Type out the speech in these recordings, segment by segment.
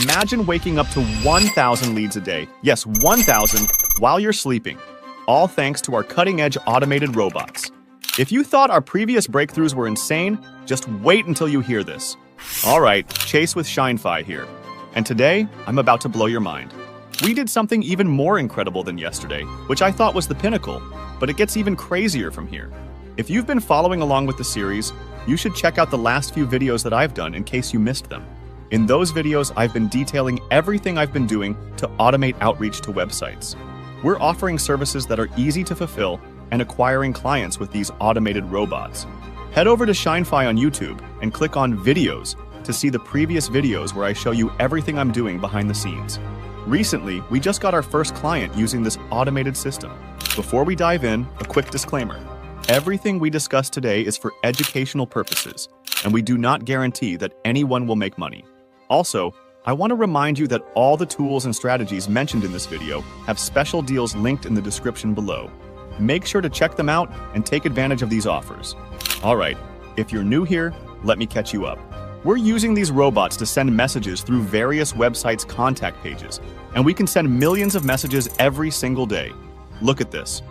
Imagine waking up to 1,000 leads a day. Yes, 1,000 while you're sleeping. All thanks to our cutting-edge automated robots. If you thought our previous breakthroughs were insane, just wait until you hear this. Alright, Chase with ShineFi here. And today, I'm about to blow your mind. We did something even more incredible than yesterday, which I thought was the pinnacle, but it gets even crazier from here. If you've been following along with the series, you should check out the last few videos that I've done in case you missed them. In those videos, I've been detailing everything I've been doing to automate outreach to websites. We're offering services that are easy to fulfill and acquiring clients with these automated robots. Head over to ShineFi on YouTube and click on Videos to see the previous videos where I show you everything I'm doing behind the scenes. Recently, we just got our first client using this automated system. Before we dive in, a quick disclaimer. Everything we discuss today is for educational purposes, and we do not guarantee that anyone will make money. Also, I want to remind you that all the tools and strategies mentioned in this video have special deals linked in the description below. Make sure to check them out and take advantage of these offers. Alright, if you're new here, let me catch you up. We're using these robots to send messages through various websites' contact pages, and we can send millions of messages every single day. Look at this.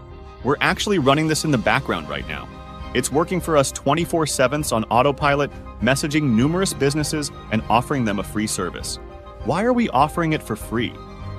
We're actually running this in the background right now. It's working for us 24/7 on autopilot, messaging numerous businesses and offering them a free service. Why are we offering it for free?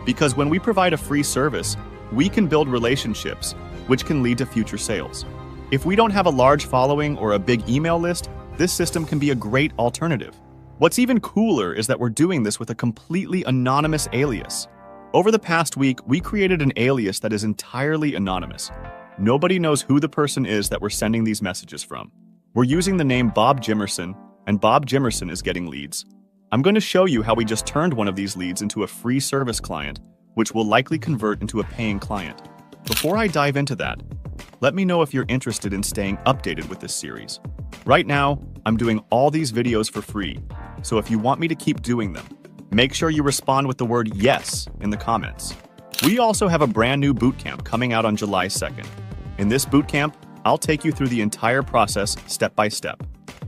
Because when we provide a free service, we can build relationships, which can lead to future sales. If we don't have a large following or a big email list, this system can be a great alternative. What's even cooler is that we're doing this with a completely anonymous alias. Over the past week, we created an alias that is entirely anonymous. Nobody knows who the person is that we're sending these messages from. We're using the name Bob Jimerson, and Bob Jimerson is getting leads. I'm going to show you how we just turned one of these leads into a free service client, which will likely convert into a paying client. Before I dive into that, let me know if you're interested in staying updated with this series. Right now, I'm doing all these videos for free, so if you want me to keep doing them, make sure you respond with the word yes in the comments. We also have a brand new bootcamp coming out on July 2nd. In this bootcamp, I'll take you through the entire process step by step.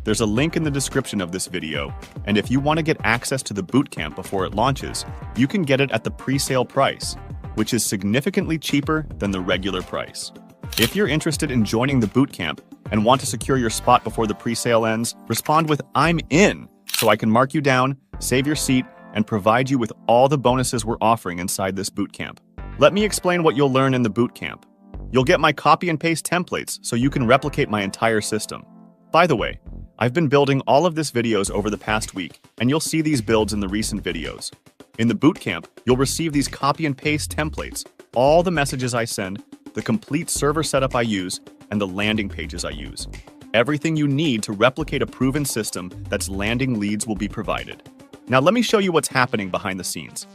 There's a link in the description of this video, and if you want to get access to the bootcamp before it launches, you can get it at the pre-sale price, which is significantly cheaper than the regular price. If you're interested in joining the bootcamp and want to secure your spot before the pre-sale ends, respond with "I'm in" so I can mark you down, save your seat, and provide you with all the bonuses we're offering inside this bootcamp. Let me explain what you'll learn in the bootcamp. You'll get my copy and paste templates so you can replicate my entire system. By the way, I've been building all of this videos over the past week, and you'll see these builds in the recent videos. In the bootcamp, you'll receive these copy and paste templates, all the messages I send, the complete server setup I use, and the landing pages I use. Everything you need to replicate a proven system that's landing leads will be provided. Now let me show you what's happening behind the scenes.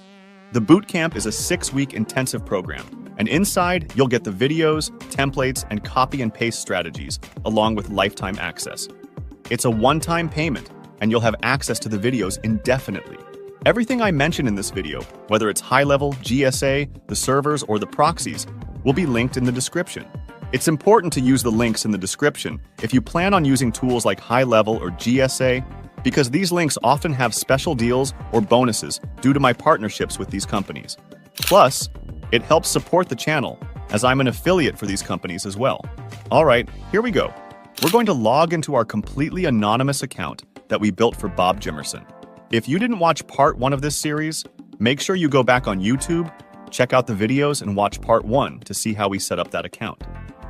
The bootcamp is a 6-week intensive program, and inside you'll get the videos, templates, and copy and paste strategies, along with lifetime access. It's a one-time payment, and you'll have access to the videos indefinitely. Everything I mention in this video, whether it's high-level, GSA, the servers, or the proxies, will be linked in the description. It's important to use the links in the description if you plan on using tools like high-level or GSA, because these links often have special deals or bonuses due to my partnerships with these companies. Plus, it helps support the channel, as I'm an affiliate for these companies as well. Alright, here we go. We're going to log into our completely anonymous account that we built for Bob Jimerson. If you didn't watch part 1 of this series, make sure you go back on YouTube, check out the videos, and watch part 1 to see how we set up that account.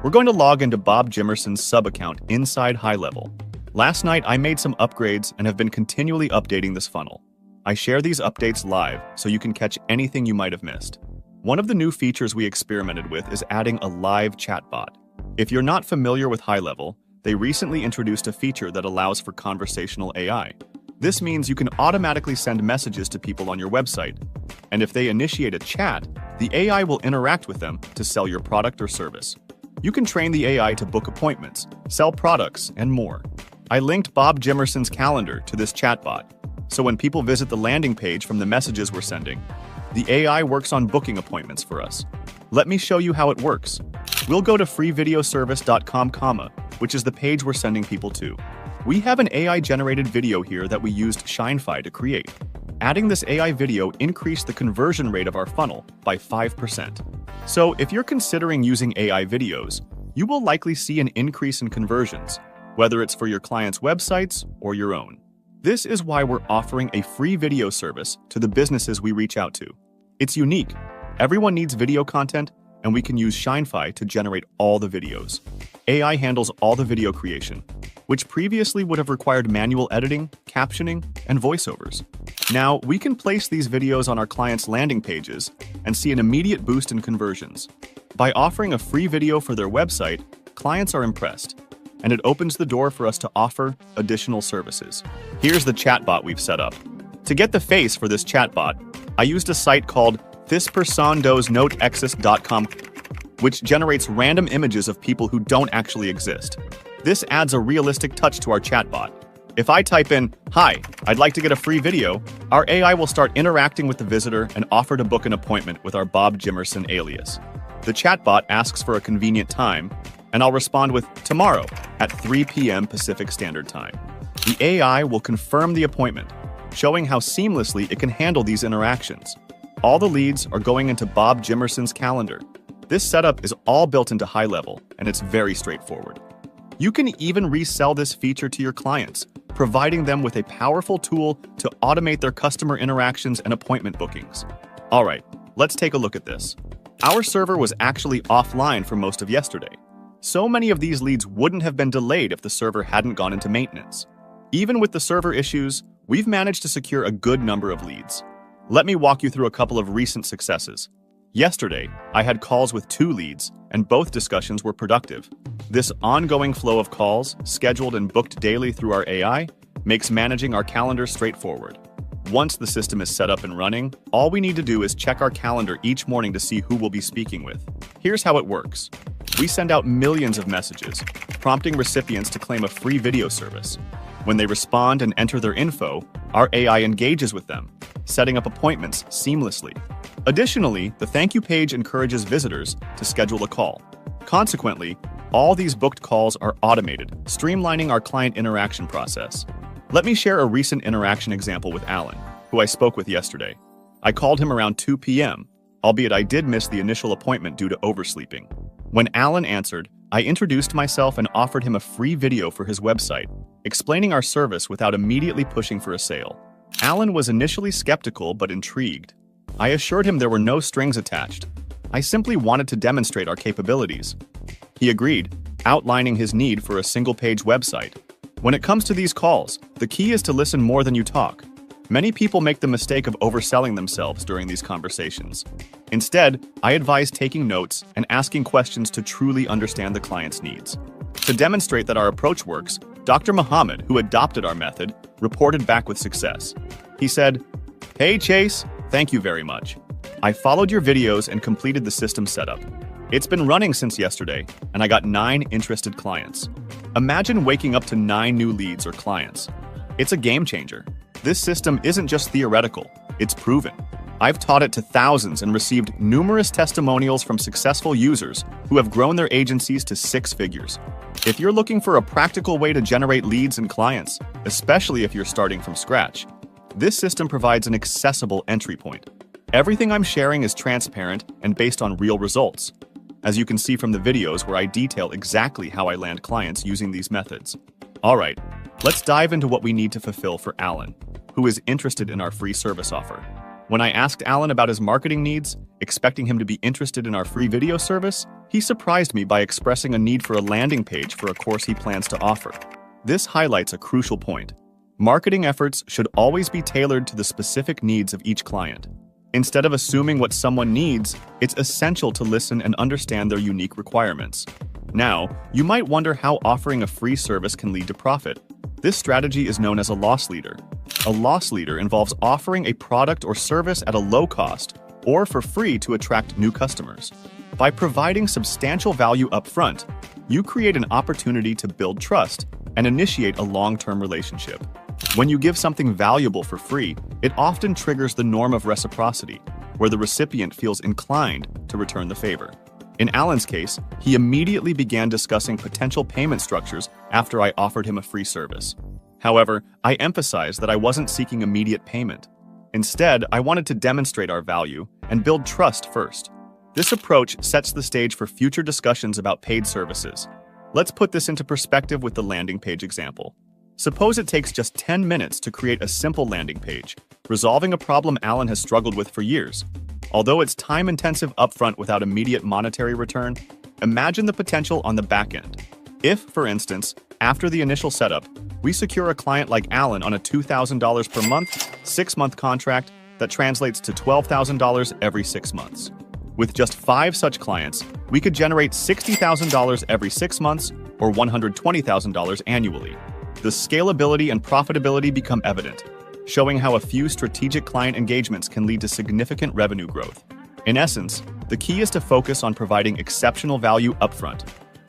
We're going to log into Bob Jimerson's sub-account inside High-Level. Last night, I made some upgrades and have been continually updating this funnel. I share these updates live so you can catch anything you might have missed. One of the new features we experimented with is adding a live chatbot. If you're not familiar with High-Level, they recently introduced a feature that allows for conversational AI. This means you can automatically send messages to people on your website, and if they initiate a chat, the AI will interact with them to sell your product or service. You can train the AI to book appointments, sell products, and more. I linked Bob Jimerson's calendar to this chatbot, so when people visit the landing page from the messages we're sending, the AI works on booking appointments for us. Let me show you how it works. We'll go to freevideoservice.com, which is the page we're sending people to. We have an AI-generated video here that we used ShineFi to create. Adding this AI video increased the conversion rate of our funnel by 5%. So if you're considering using AI videos, you will likely see an increase in conversions, whether it's for your clients' websites or your own. This is why we're offering a free video service to the businesses we reach out to. It's unique. Everyone needs video content, and we can use ShineFi to generate all the videos. AI handles all the video creation, which previously would have required manual editing, captioning, and voiceovers. Now, we can place these videos on our clients' landing pages and see an immediate boost in conversions. By offering a free video for their website, clients are impressed, and it opens the door for us to offer additional services. Here's the chatbot we've set up. To get the face for this chatbot, I used a site called thispersondosnotexist.com, which generates random images of people who don't actually exist. This adds a realistic touch to our chatbot. If I type in, "Hi, I'd like to get a free video," our AI will start interacting with the visitor and offer to book an appointment with our Bob Jimerson alias. The chatbot asks for a convenient time, and I'll respond with tomorrow at 3 p.m. Pacific Standard Time. The AI will confirm the appointment, showing how seamlessly it can handle these interactions. All the leads are going into Bob Jimerson's calendar. This setup is all built into High Level, and it's very straightforward. You can even resell this feature to your clients, providing them with a powerful tool to automate their customer interactions and appointment bookings. All right, let's take a look at this. Our server was actually offline for most of yesterday. So many of these leads wouldn't have been delayed if the server hadn't gone into maintenance. Even with the server issues, we've managed to secure a good number of leads. Let me walk you through a couple of recent successes. Yesterday, I had calls with 2 leads, and both discussions were productive. This ongoing flow of calls, scheduled and booked daily through our AI, makes managing our calendar straightforward. Once the system is set up and running, all we need to do is check our calendar each morning to see who we'll be speaking with. Here's how it works. We send out millions of messages, prompting recipients to claim a free video service. When they respond and enter their info, our AI engages with them, setting up appointments seamlessly. Additionally, the thank you page encourages visitors to schedule a call. Consequently, all these booked calls are automated, streamlining our client interaction process. Let me share a recent interaction example with Alan, who I spoke with yesterday. I called him around 2 p.m., albeit I did miss the initial appointment due to oversleeping. When Alan answered, I introduced myself and offered him a free video for his website, explaining our service without immediately pushing for a sale. Alan was initially skeptical but intrigued. I assured him there were no strings attached. I simply wanted to demonstrate our capabilities. He agreed, outlining his need for a single-page website. When it comes to these calls, the key is to listen more than you talk. Many people make the mistake of overselling themselves during these conversations. Instead, I advise taking notes and asking questions to truly understand the client's needs. To demonstrate that our approach works, Dr. Muhammad, who adopted our method, reported back with success. He said, "Hey Chase, thank you very much. I followed your videos and completed the system setup. It's been running since yesterday, and I got 9 interested clients." Imagine waking up to 9 new leads or clients. It's a game changer. This system isn't just theoretical, it's proven. I've taught it to thousands and received numerous testimonials from successful users who have grown their agencies to 6 figures. If you're looking for a practical way to generate leads and clients, especially if you're starting from scratch, this system provides an accessible entry point. Everything I'm sharing is transparent and based on real results, as you can see from the videos where I detail exactly how I land clients using these methods. All right, let's dive into what we need to fulfill for Alan, who is interested in our free service offer. When I asked Alan about his marketing needs, expecting him to be interested in our free video service, he surprised me by expressing a need for a landing page for a course he plans to offer. This highlights a crucial point. Marketing efforts should always be tailored to the specific needs of each client. Instead of assuming what someone needs, it's essential to listen and understand their unique requirements. Now, you might wonder how offering a free service can lead to profit. This strategy is known as a loss leader. A loss leader involves offering a product or service at a low cost or for free to attract new customers. By providing substantial value upfront, you create an opportunity to build trust and initiate a long-term relationship. When you give something valuable for free, it often triggers the norm of reciprocity, where the recipient feels inclined to return the favor. In Alan's case, he immediately began discussing potential payment structures after I offered him a free service. However, I emphasized that I wasn't seeking immediate payment. Instead, I wanted to demonstrate our value and build trust first. This approach sets the stage for future discussions about paid services. Let's put this into perspective with the landing page example. Suppose it takes just 10 minutes to create a simple landing page, resolving a problem Alan has struggled with for years. Although it's time-intensive upfront without immediate monetary return, imagine the potential on the back end. If, for instance, after the initial setup, we secure a client like Alan on a $2,000 per month, 6-month contract that translates to $12,000 every 6 months. With just 5 such clients, we could generate $60,000 every 6 months or $120,000 annually. The scalability and profitability become evident, showing how a few strategic client engagements can lead to significant revenue growth. In essence, the key is to focus on providing exceptional value upfront,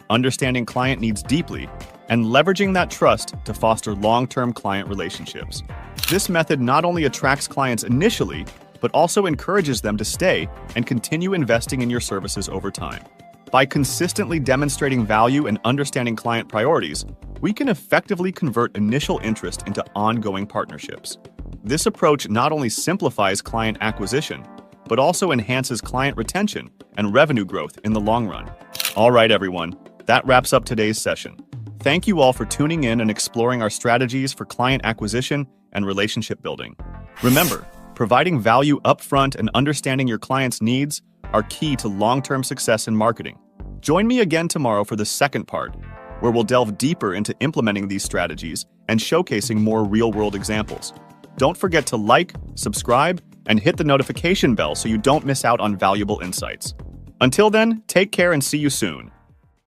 understanding client needs deeply, and leveraging that trust to foster long-term client relationships. This method not only attracts clients initially, but also encourages them to stay and continue investing in your services over time. By consistently demonstrating value and understanding client priorities, we can effectively convert initial interest into ongoing partnerships. This approach not only simplifies client acquisition, but also enhances client retention and revenue growth in the long run. All right, everyone, that wraps up today's session. Thank you all for tuning in and exploring our strategies for client acquisition and relationship building. Remember, providing value upfront and understanding your clients' needs are key to long-term success in marketing. Join me again tomorrow for the second part, where we'll delve deeper into implementing these strategies and showcasing more real-world examples. Don't forget to like, subscribe, and hit the notification bell so you don't miss out on valuable insights. Until then, take care and see you soon.